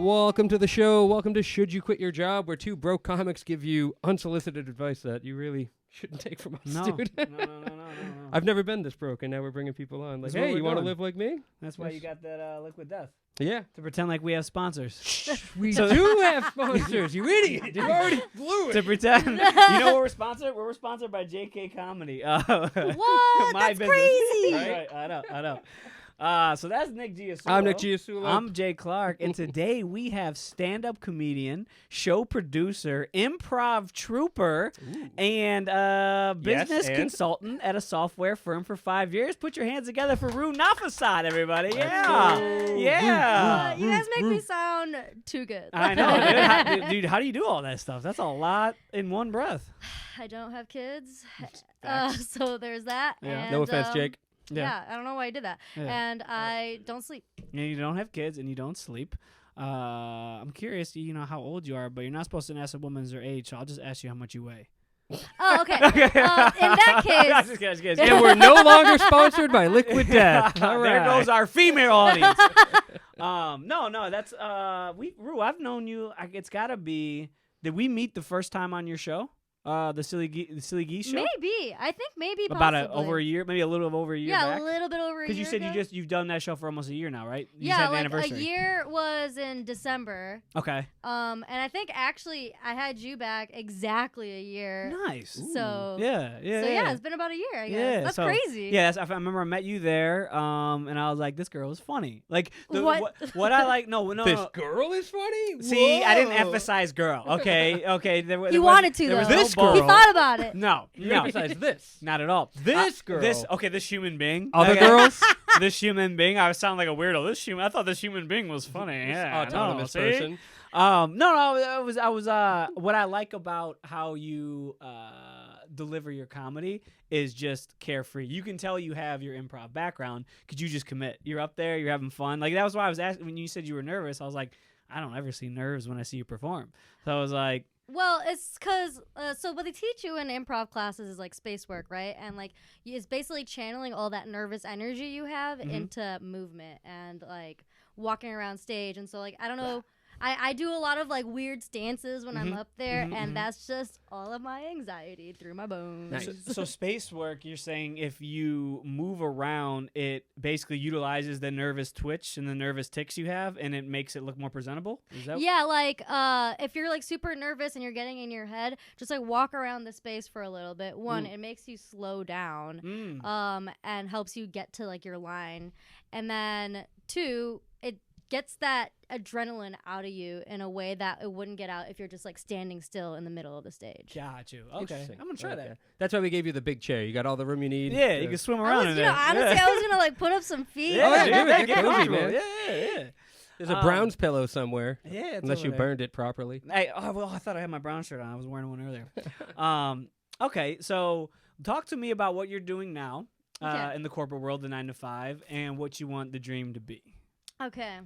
Welcome to the show. Welcome to Should You Quit Your Job, where two broke comics give you unsolicited advice that you really shouldn't take from us, dude. No. I've never been this broke, and now we're bringing people on. Like, hey, you want to live like me? That's why you got that Liquid Death. Yeah. To pretend like we have sponsors. We do have sponsors, you idiot. You already blew it. To pretend. You know what we're sponsored? We're sponsored by JK Comedy. What? My That's business. crazy. Right? I know. So that's Nick Giasulo. I'm Nick Giasulo. I'm Jay Clark, and today we have stand-up comedian, show producer, improv trooper, and business consultant at a software firm for 5 years. Put your hands together for Roo Nafasat, everybody. Yeah. You guys make me sound too good. I know, dude. How do you do all that stuff? That's a lot in one breath. I don't have kids, Facts. so there's that. Yeah. And, No offense, Jake. Yeah, I don't know why I did that. Yeah. And I don't sleep. And you don't have kids and you don't sleep. I'm curious, how old you are, but you're not supposed to ask a woman's their age, so I'll just ask you how much you weigh. Oh, okay. In that case, Just kidding. And we're no longer sponsored by Liquid Death. All right. There goes our female audience. No, that's Roo, I've known you. It's gotta be. Did we meet the first time on your show? The Silly Geese show? maybe. I think maybe About possibly. over a year, maybe a little over a year Yeah, back. a little bit over a year. Because you said ago. you've done that show for almost a year now, right? You Yeah, just had an like anniversary. a year was in December. Okay. And I think actually I had you back exactly a year. Nice. So Yeah. So yeah, it's been about a year. I guess. Yeah, That's so- crazy. Yeah, I remember I met you there, and I was like, this girl is funny. Like, What? what I like, no. This girl is funny? See, I didn't Whoa. emphasize girl. Okay. He wanted to there though. was This no girl. He ball. thought about it. No, You no, emphasize this. not at all. This girl. This human being. Other Okay. girls? This human being. I was sounding like a weirdo. I thought this human being was funny. Yeah, Autonomous no, person. I was what I like about how you deliver your comedy is just carefree. You can tell you have your improv background because you just commit. You're up there, you're having fun. Like that was why I was asking when you said you were nervous. I was like, I don't ever see nerves when I see you perform. So I was like, Well, it's because so what they teach you in improv classes is like space work, right? And like it's basically channeling all that nervous energy you have into movement and like walking around stage. And so like I don't know. I do a lot of like weird stances when I'm up there, and that's just all of my anxiety through my bones. Nice. so space work, you're saying if you move around, it basically utilizes the nervous twitch and the nervous tics you have, and it makes it look more presentable? Is that Yeah, like if you're like super nervous and you're getting in your head, just like walk around the space for a little bit. One, it makes you slow down, and helps you get to like your line, and then two, it gets that adrenaline out of you in a way that it wouldn't get out if you're just like standing still in the middle of the stage. Got you. Okay, Interesting. I'm gonna try that. That's why we gave you the big chair. You got all the room you need. Yeah, you can swim around in there. Honestly, I was gonna like put up some feet. Yeah, Yeah, dude, get get cozy, comfortable. man. Yeah. There's a Browns pillow somewhere. Yeah, it's Unless over you there. burned it properly. Hey, I thought I had my brown shirt on. I was wearing one earlier. Okay, so talk to me about what you're doing now in the corporate world, the 9 to 5, and what you want the dream to be. Okay.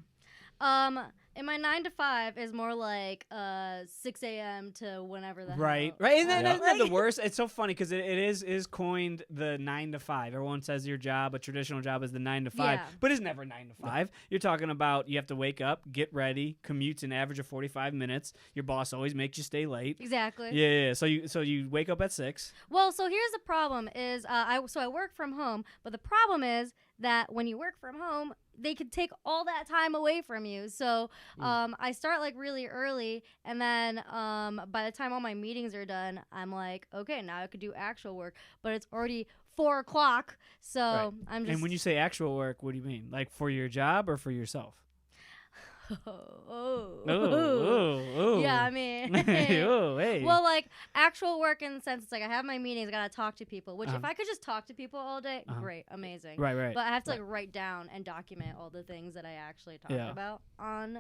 In my 9 to 5 is more like 6 a.m. to whenever the Right. hell. Isn't that the worst? It's so funny because it is coined the 9 to 5. Everyone says your job, a traditional job, is the 9 to 5, Yeah. but it's never 9 to 5. You're talking about you have to wake up, get ready, commutes an average of 45 minutes. Your boss always makes you stay late. Exactly. Yeah. So you wake up at 6. Well, so here's the problem: is I work from home, but the problem is that when you work from home, they could take all that time away from you. So I start like really early, and then by the time all my meetings are done, I'm like, okay, now I could do actual work, but it's already 4 o'clock. So Right. I'm just. And when you say actual work, what do you mean? Like for your job or for yourself? Oh. Yeah, I mean. Oh, hey. Well, like actual work in the sense, it's like I have my meetings, I gotta talk to people. Which if I could just talk to people all day, great, amazing. Right. But I have to like write down and document all the things that I actually talked about on,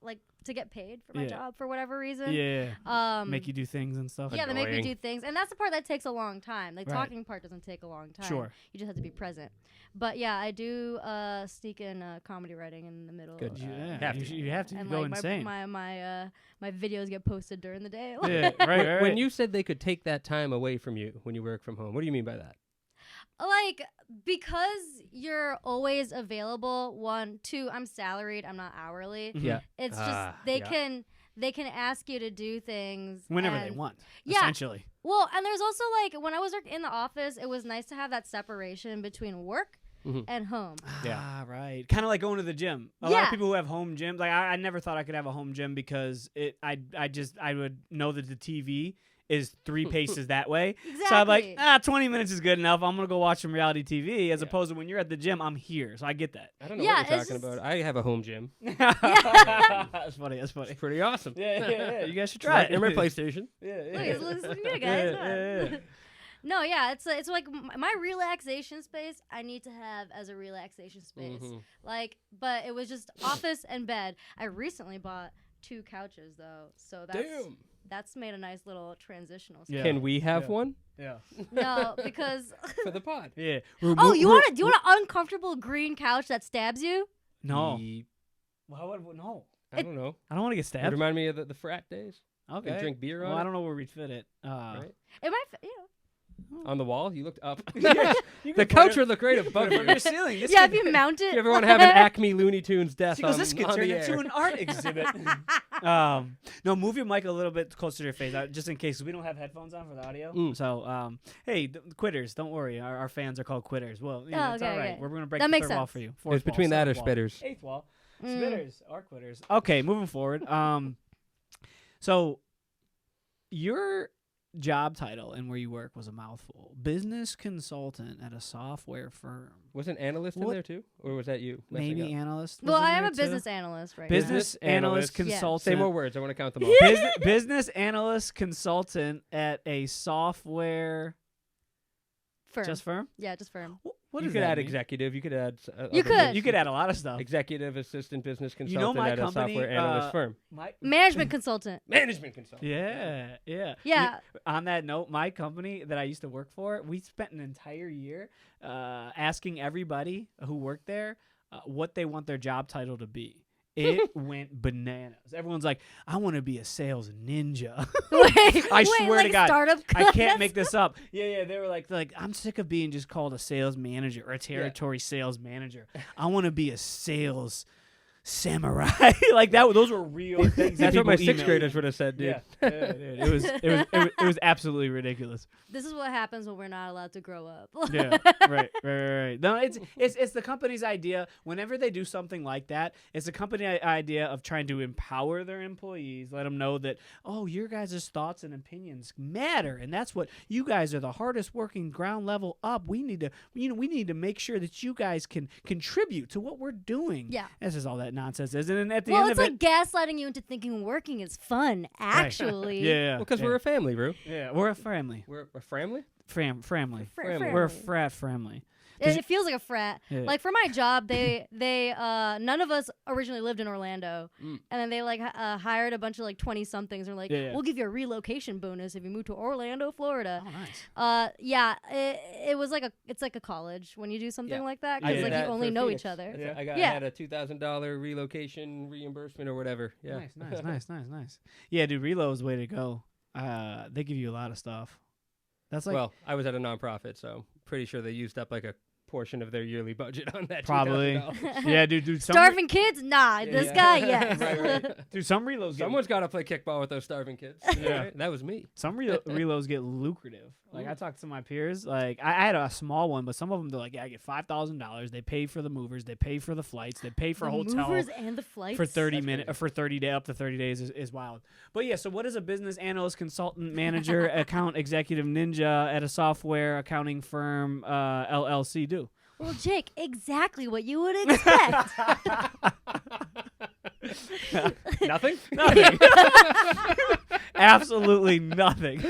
like to get paid for my job for whatever reason. Yeah. Make you do things and stuff. Yeah, they make me Annoying. do things, and that's the part that takes a long time. The Right. talking part doesn't take a long time. Sure. You just have to be present. But yeah, I do sneak in comedy writing in the middle. Good. Of, You have to and go like insane. my videos get posted during the day. Yeah, right. When you said they could take that time away from you when you work from home, what do you mean by that? Like, because you're always available. 1, 2, I'm salaried. I'm not hourly. Yeah. It's just they can ask you to do things whenever they want. Yeah. Essentially. Well, and there's also like when I was in the office, it was nice to have that separation between work and home. Ah, right. Kind of like going to the gym. A lot of people who have home gyms, like I never thought I could have a home gym because I would know that the TV is 3 paces that way. Exactly. So I'm like, 20 minutes is good enough. I'm going to go watch some reality TV as opposed to when you're at the gym, I'm here. So I get that. I don't know what you're talking about. I have a home gym. That's funny. That's funny. It's pretty awesome. Yeah. You guys should try it. In my PlayStation. Look, it's looking good, guys. No, yeah, it's like my relaxation space I need to have as a relaxation space. Like, but it was just office and bed. I recently bought 2 couches though, so that's made a nice little transitional space. Can we have one? Yeah. No, because for the pod. Yeah. do you want an uncomfortable green couch that stabs you? No. No. I don't know. I don't want to get It stabbed. remind me of the frat days. Okay. You drink beer on Well, it. I don't know where we'd fit it. Right? It might, On the wall? You looked up. You The couch would look right above from you. your ceiling. This yeah, could- if you mount it. You ever want to have an Acme Looney Tunes death She goes, on, this could on turn the into air. an art exhibit. No, move your mic a little bit closer to your face, just in case we don't have headphones on for the audio. So, hey, quitters, don't worry. Our fans are called quitters. Well, it's all right. okay. We're going to break That the makes third wall sense. for you. It's Fourth between wall, that or seventh wall, spitters. 8th wall. Spitters are quitters. Okay, moving forward. So your job title and where you work was a mouthful. Business consultant at a software firm. Was an analyst in there too? Or was that you? messing Maybe up? analyst. Well, was in I am there a too? business analyst right Business now. analyst Analyst. consultant. Say more words. I want to count them all. Business analyst consultant at a software Firm. just firm. Yeah, just firm. What You does could that add mean? executive. You could add. You could. You could add a lot of stuff. Executive assistant business You consultant know my at company, a software analyst firm. Management consultant. Management consultant. Yeah. Yeah. On that note, my company that I used to work for, we spent an entire year asking everybody who worked there what they want their job title to be. It went bananas. Everyone's like, I want to be a sales ninja. I swear like to God, startup I can't make this up. Yeah. They were like, I'm sick of being just called a sales manager or a territory sales manager. I want to be a sales samurai. Like that. Those were real things. That's what my people 6th emailed graders me. would have said, dude. Yeah, it was absolutely ridiculous. This is what happens when we're not allowed to grow up. Yeah, right. No, it's the company's idea. Whenever they do something like that, it's the company idea of trying to empower their employees, let them know that your guys' thoughts and opinions matter, and that's what you guys are the hardest working ground level up. We need to make sure that you guys can contribute to what we're doing. Yeah. This is all that nonsense is, and then at the Well, end it's of like gaslighting you into thinking working is fun. Actually, yeah, Well, because we're a family, Roo. we're a family. We're a family? Family. Family. We're a frat family. It feels like a frat. Yeah. Like for my job, they none of us originally lived in Orlando, and then they hired a bunch of 20 somethings and were like, we'll give you a relocation bonus if you move to Orlando, Florida. Oh, nice. It's like a college when you do something Yeah. like that I because did you that only for know Phoenix. each other. I had a $2,000 relocation reimbursement or whatever. Yeah. Nice. Yeah, dude, Reload's the way to go. They give you a lot of stuff. That's like Well, I was at a nonprofit, so pretty sure they used up a portion of their yearly budget on that. probably. $2,000. Yeah, dude. Starving kids? Nah, this guy, yes. Right. Dude, some reloads. Someone's got to play kickball with those starving kids. Yeah. Right? That was me. Some reloads get lucrative. Like I talked to my peers. Like I had a small one, but some of them they're like, I get $5,000. They pay for the movers. They pay for the flights. They pay for a hotel. Movers and the flights For 30 That's minutes, crazy. for 30 day up to 30 days is wild. But yeah, so what does a business analyst, consultant, manager, account executive ninja at a software accounting firm LLC do? Well, Jake, exactly what you would expect. Nothing? Nothing. Absolutely nothing.